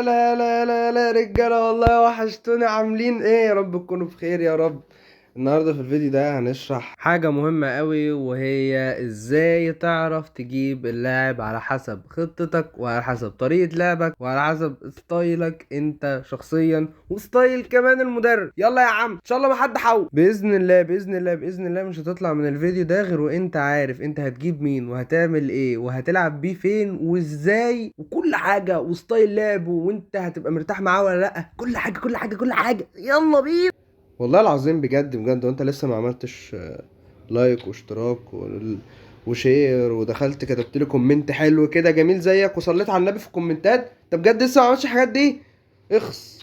لا لا لا لا رجالة، والله وحشتوني. عاملين ايه؟ يا رب تكونوا بخير يا رب. النهاردة في الفيديو ده هنشرح حاجة مهمة قوي، وهي ازاي تعرف تجيب اللاعب على حسب خطتك وعلى حسب طريقة لعبك وعلى حسب ستايلك انت شخصيا، وستايل كمان المدرب. يلا يا عم، ان شاء الله ما حد حاول. بإذن الله بإذن الله بإذن الله مش هتطلع من الفيديو ده غير وانت عارف انت هتجيب مين وهتعمل ايه وهتلعب بيه فين وازاي، وكل حاجة وستايل لعبه، وانت هتبقى مرتاح معاه ولا لا. كل حاجة كل حاجة كل حاجة. يلا بينا. والله العظيم بجد بجد، وانت لسه ما عملتش لايك واشتراك وشير، ودخلت كتبت لي كومنت حلو كده جميل زيك وصليت على النبي في الكومنتات، انت بجد لسه ما عملتش الحاجات دي؟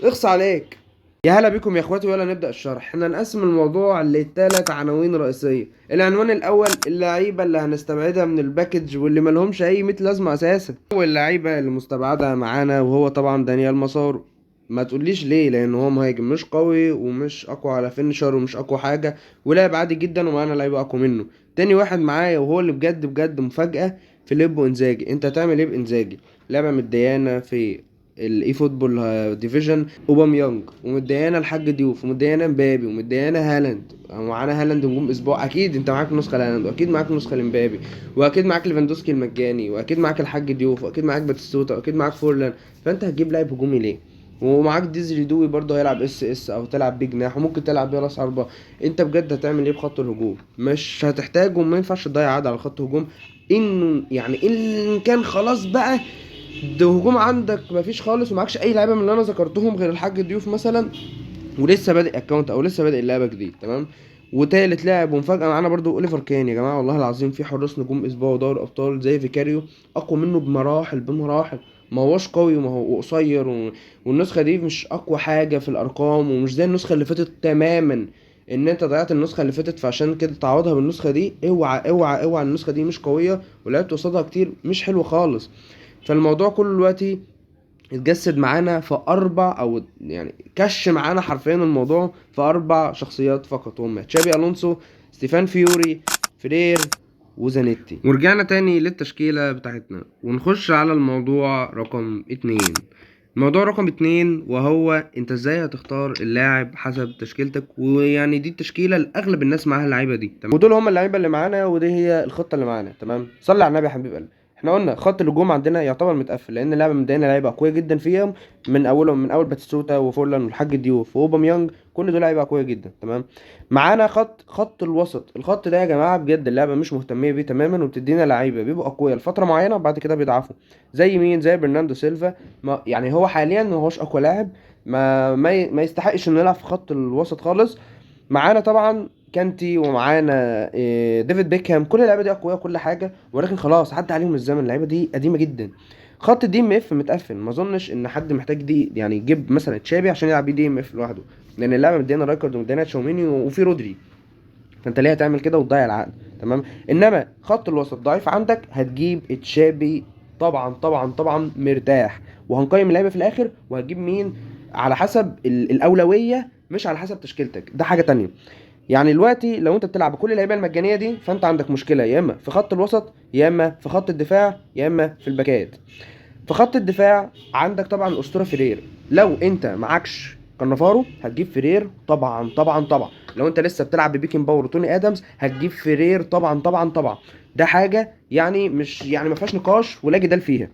اخص عليك. يا هلا بيكم يا اخواتي، ويلا نبدأ الشرح. احنا نقسم الموضوع لثلاث عناوين رئيسية. العنوان الاول اللعيبة اللي هنستبعدها من الباكج واللي ملهمش اي مثل لازمة اساسا. اول لعيبة اللي مستبعدة معانا وهو طبعا دانيال ماسارو. ما تقوليش ليه، لان هو مهاجم مش قوي ومش اقوى على فينشر ومش اقوى حاجة، ولاعب عادي جدا، ومعانا لعيبة اقوى منه. تاني واحد معايا وهو اللي بجد بجد مفاجأة، فيليبو انزاجي. انت هتعمل ايه بانزاجي؟ لعبة مديانة في الاي فوتبول ديفيجن اوباميانج، ومديانا الحاج ديوف، ومديانا مبابي، ومديانا هالاند. ومعانا هالاند نجوم اسبوع. اكيد انت معاك نسخه لهالاند، واكيد معاك نسخه لمبابي، واكيد معاك ليفاندوسكي المجاني، واكيد معاك الحاج ديوف، واكيد معاك باتيستوتا، واكيد معاك فورلان. فانت هتجيب لاعب هجومي ليه؟ ومعاك ديزري دوي برضه هيلعب اس او تلعب بيه جناح، وممكن تلعب بيه راس حربه. انت بجد هتعمل ايه بخط الهجوم؟ مش هتحتاجه، ما ينفعش تضيع عاد على خط هجوم. انه يعني ان كان خلاص بقى ده هجوم عندك مفيش خالص، ومعكش اي لعيبه من اللي انا ذكرتهم غير الحاج ضيوف مثلا، ولسه بادئ اكونت او لسه بادئ اللعبه جديد، تمام. وتالت لاعب ومفاجاه معانا برضو اوليفر كين. يا جماعه والله العظيم في حراس نجوم اسبوع ودوري ابطال زي فيكاريو اقوى منه بمراحل بمراحل. ما هوش قوي وما هو قصير والنسخه دي مش اقوى حاجه في الارقام، ومش زي النسخه اللي فاتت تماما. ان انت ضيعت النسخه اللي فاتت، فعشان كده تعوضها بالنسخه دي. اوعى اوعى اوعى، النسخه دي مش قويه ولعبت قصادها كتير مش حلو خالص. فالموضوع كله دلوقتي اتجسد معانا في اربع، او يعني كش معانا حرفيا الموضوع في اربع شخصيات فقط، هم تشابي الونسو، ستيفان فيوري، فرير، وزانيتي. ورجعنا تاني للتشكيلة بتاعتنا ونخش على الموضوع رقم اتنين. الموضوع رقم اتنين وهو انت ازاي هتختار اللاعب حسب تشكيلتك، ويعني دي التشكيلة اللي اغلب الناس معاها اللعيبة دي، تمام. ودول هم اللعيبة اللي معانا، ودي هي الخطة اللي معانا، تمام. صلي على النبي يا حبيب قلبي. احنا قلنا خط الهجوم عندنا يعتبر متقفل، لان اللعبه مدينا لعيبه قويه جدا فيهم. من اول باتيستوتا وفورلان والحاج ديوف واوباميانج، كل دول لعيبه قويه جدا، تمام. معانا خط الوسط. الخط ده يا جماعه بجد اللعبه مش مهتميه بيه تماما، وبتدينا لعيبه بيبقوا اقوياء لفتره معينه وبعد كده بيضعفوا. زي مين؟ زي برناردو سيلفا. ما يعني هو حاليا ما هوش اقوى لاعب، ما يستحقش انه يلعب في خط الوسط خالص. معانا طبعا كانتي، ومعانا ديفيد بيكهام. كل اللعيبه دي اقوياء كل حاجه، ولكن خلاص عدى عليهم الزمن، اللعيبه دي قديمه جدا. خط الدي ام اف متقفل، ما اظنش ان حد محتاج دي يعني يجيب مثلا تشابي عشان يلعب بيه دي ام اف لوحده، لان اللعبه مدينا رايكارد ومدينا تشاوميني وفي رودري. فانت ليه هتعمل كده وتضيع العقد؟ تمام. انما خط الوسط ضعيف عندك، هتجيب تشابي طبعا طبعا طبعا مرتاح. وهنقيم اللعيبه في الاخر، وهتجيب مين على حسب الاولويه، مش على حسب تشكيلتك، ده حاجه تانية. يعني دلوقتي لو انت بتلعب بكل اللعيبه المجانيه دي، فانت عندك مشكله يا اما في خط الوسط، يا اما في خط الدفاع، يا اما في الباكات. في خط الدفاع عندك طبعا اسطوره فيرير. لو انت معكش كانافارو هتجيب فيرير طبعا طبعا طبعا. لو انت لسه بتلعب ببيكن باور وتوني ادمز هتجيب فيرير طبعا طبعا طبعا. ده حاجه يعني مش يعني ما فيهاش نقاش ولا جدال فيها.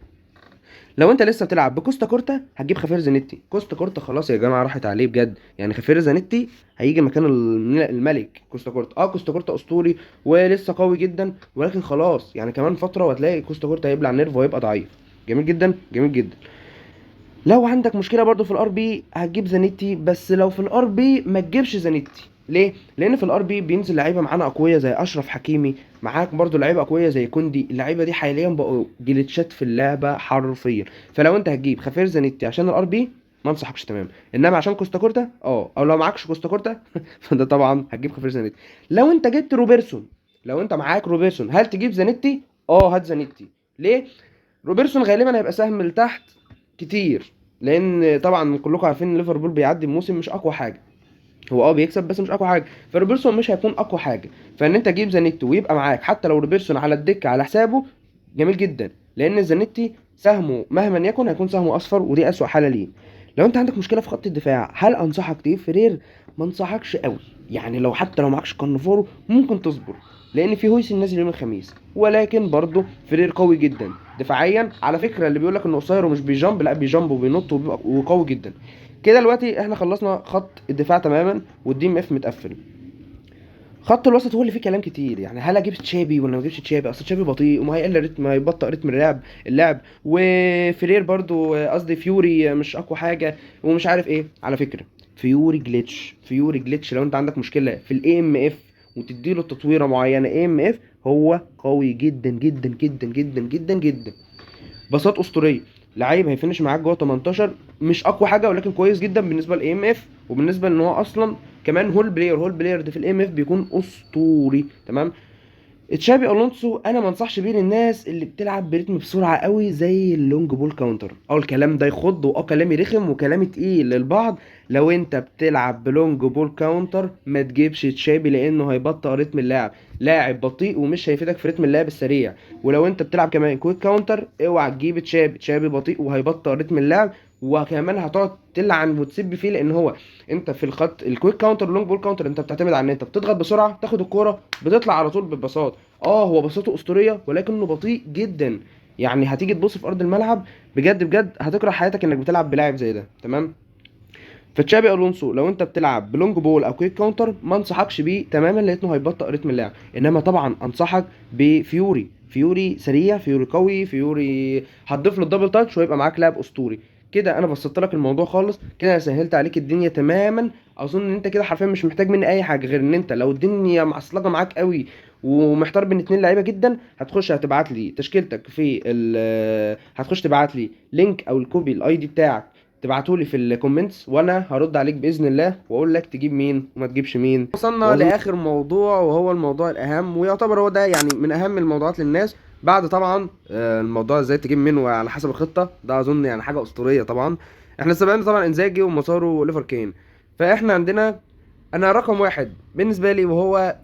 لو انت لسه بتلعب بكوستا كورتا هتجيب خفير زانيتي. كوستا كورتا خلاص يا جماعه راحت عليه بجد، يعني خفير زانيتي هيجي مكان الملك كوستا كورتا. كوستا كورتا اسطوري ولسه قوي جدا، ولكن خلاص يعني كمان فتره وهتلاقي كوستا كورتا هيبلع نيرف وهيبقى ضعيف. جميل جدا جميل جدا. لو عندك مشكله برضو في الار بي هتجيب زانيتي، بس لو في الار بي ما تجيبش زانيتي. ليه؟ لان في الار بي بينزل لعيبه معانا اقوياء زي اشرف حكيمي، معاك برضو لعيبه اقوياء زي كوندي. اللعيبه دي حاليا بقوا جليتشات في اللعبه حرفيا. فلو انت هتجيب خفير زانيتي عشان الار بي ما انصحكش تمام. انما عشان كوستا كورتا او لو معكش كوستا كورتا فده طبعا هتجيب خفير زانيتي. لو انت جبت روبرتسون، لو انت معاك روبرتسون هل تجيب زانيتي؟ هات زانيتي. ليه؟ روبرتسون غالبا هيبقى سهم لتحت كتير، لان طبعا كلكم عارفين ان ليفربول بيعدي الموسم مش اقوى حاجه. هو بيكسب بس مش اقوى حاجه، فروبرتسون مش هيكون اقوى حاجه. فان انت تجيب زانيتي ويبقى معاك حتى لو روبرتسون على الدكه على حسابه، جميل جدا. لان زانيتي سهمه مهما يكن هيكون سهمه اصفر، ودي اسوأ حاله ليه. لو انت عندك مشكله في خط الدفاع، هل انصحك تجيب فرير؟ ما انصحكش قوي، يعني حتى لو معكش كارنافورو ممكن تصبر، لان في هويسن نازل يوم الخميس، ولكن برضه فرير قوي جدا دفاعيا. على فكره اللي بيقول لك انه قصير ومش بيجامب، لا بيجامب وبينط وقوي جدا. كده دلوقتي احنا خلصنا خط الدفاع تماما، والدي ام اف متقفل. خط الوسط هو اللي فيه كلام كتير، يعني هل اجيب تشابي ولا ما اجيبش تشابي؟ اصل تشابي بطيء وما هيقل رتم، هيبطئ رتم اللعب. وفرير برضو قصدي فيوري مش اقوى حاجه، ومش عارف ايه. على فكره فيوري جليتش لو انت عندك مشكله في الاي ام اف وتديله تطويره معينه اي ام اف، هو قوي جدا جدا جدا جدا جدا جدا. باصات اسطوريه، لعيب هيفنش معاك جوه 18، مش اقوى حاجه ولكن كويس جدا بالنسبه للاي ام اف، وبالنسبه ان هو اصلا كمان هول بلاير ده في الاي ام اف بيكون اسطوري. تمام. تشابي الونسو انا ما انصحش بيه للناس اللي بتلعب بريتم بسرعه قوي زي اللونج بول كاونتر. الكلام ده يخض، كلامي رخم وكلامي تقيل للبعض. لو انت بتلعب بلونج بول كاونتر ما تجيبش تشابي، لانه هيبطئ رتم اللعب، لاعب بطيء ومش هيفيدك في رتم اللعب السريع. ولو انت بتلعب كمان كويك كاونتر اوعى تجيب تشابي بطيء وهيبطئ رتم اللعب، وكمان هتقعد تلعن وتسب فيه، لان هو انت في الخط الكويك كاونتر واللونج بول كاونتر انت بتعتمد على ان انت بتضغط بسرعه، تاخد الكوره بتطلع على طول بالبساط. هو بساطه اسطوريه ولكنه بطيء جدا، يعني هتيجي تبص في ارض الملعب بجد بجد هتكره حياتك انك بتلعب بلاعب زي ده. تمام. فتشابي الونسو لو انت بتلعب بلونج بول او كويك كاونتر ما انصحكش بيه تماما، لانه هيبطئ رتم اللعب. انما طبعا انصحك بفيوري سريع، فيوري قوي، فيوري هتضيف له الدبل تاتش ويبقى معاك لاعب اسطوري. كده انا بسطت لك الموضوع خالص، كده انا سهلت عليك الدنيا تماما. اظن ان انت كده حرفيا مش محتاج مني اي حاجه، غير ان انت لو الدنيا معصلجه معاك قوي ومحتار بين اتنين لعيبه جدا، هتبعت لي تشكيلتك في هتخش تبعت لي لينك او الكوبي الاي دي بتاعك، تبعتولي في الكومنتس وانا هرد عليك باذن الله واقول لك تجيب مين وما تجيبش مين. وصلنا لاخر موضوع وهو الموضوع الاهم، ويعتبر هو ده يعني من اهم الموضوعات للناس بعد طبعا الموضوع ازاي تجيب مين وعلى حسب الخطه. ده اظن يعني حاجه اسطوريه طبعا. احنا سبقنا طبعا انزاجي ومسارو وليفر كين، فاحنا عندنا انا رقم واحد بالنسبه لي وهو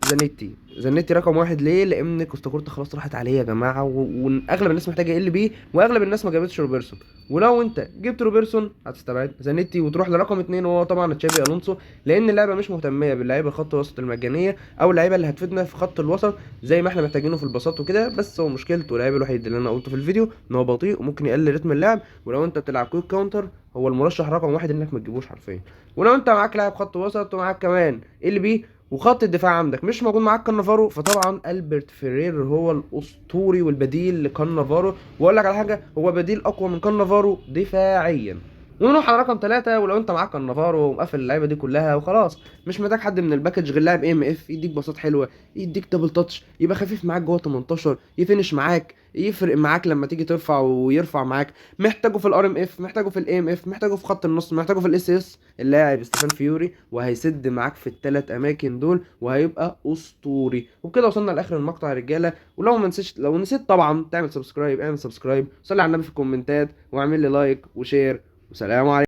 زانيتي رقم واحد. ليه؟ لان كوستاكورتا خلاص راحت عليه يا جماعه، واغلب الناس محتاجه ال بي، واغلب الناس ما جابتش روبرتسون. ولو انت جبت روبرتسون هتستبعد زانيتي وتروح لرقم اتنين وهو طبعا تشابي الونسو، لان اللعبه مش مهتميه باللعيبه خط الوسط المجانيه او اللعيبه اللي هتفيدنا في خط الوسط زي ما احنا محتاجينه في البساط وكده. بس هو مشكلته اللعيب الوحيد اللي انا قلته في الفيديو ان هو بطيء وممكن يقلل رتم اللعب. ولو انت بتلعب كويك كاونتر هو المرشح رقم واحد انك ما تجيبوش حرفيا. ولو انت معاك لاعب خط وسط ومعاك كمان ال بي وخط الدفاع عندك مش موجود معاك كانافارو، فطبعا البرت فيرير هو الاسطوري والبديل لكانافارو. واقول لك على حاجه، هو بديل اقوى من كانافارو دفاعيا. ونروح على رقم ثلاثة. ولو انت معاك كانافارو ومقفل اللعيبه دي كلها وخلاص مش محتاج حد من الباكج غير لاعب ام اف يديك باصات حلوه، يديك دبل تاتش، يبقى خفيف معاك جوه 18، يفنش معاك، يفرق معاك لما تيجي ترفع ويرفع معاك. محتاجه في الار ام اف، محتاجه في الاي ام اف، محتاجه في خط النص، محتاجه في الاس اس. اللاعب ستيفان فيوري وهيسد معاك في الثلاث اماكن دول وهيبقى اسطوري. وبكده وصلنا لاخر المقطع يا رجاله. ولو ما نسيتش، لو نسيت طبعا تعمل سبسكرايب، اعمل سبسكرايب، صلي على النبي في الكومنتات واعمل لي لايك وشير، وسلام عليكم.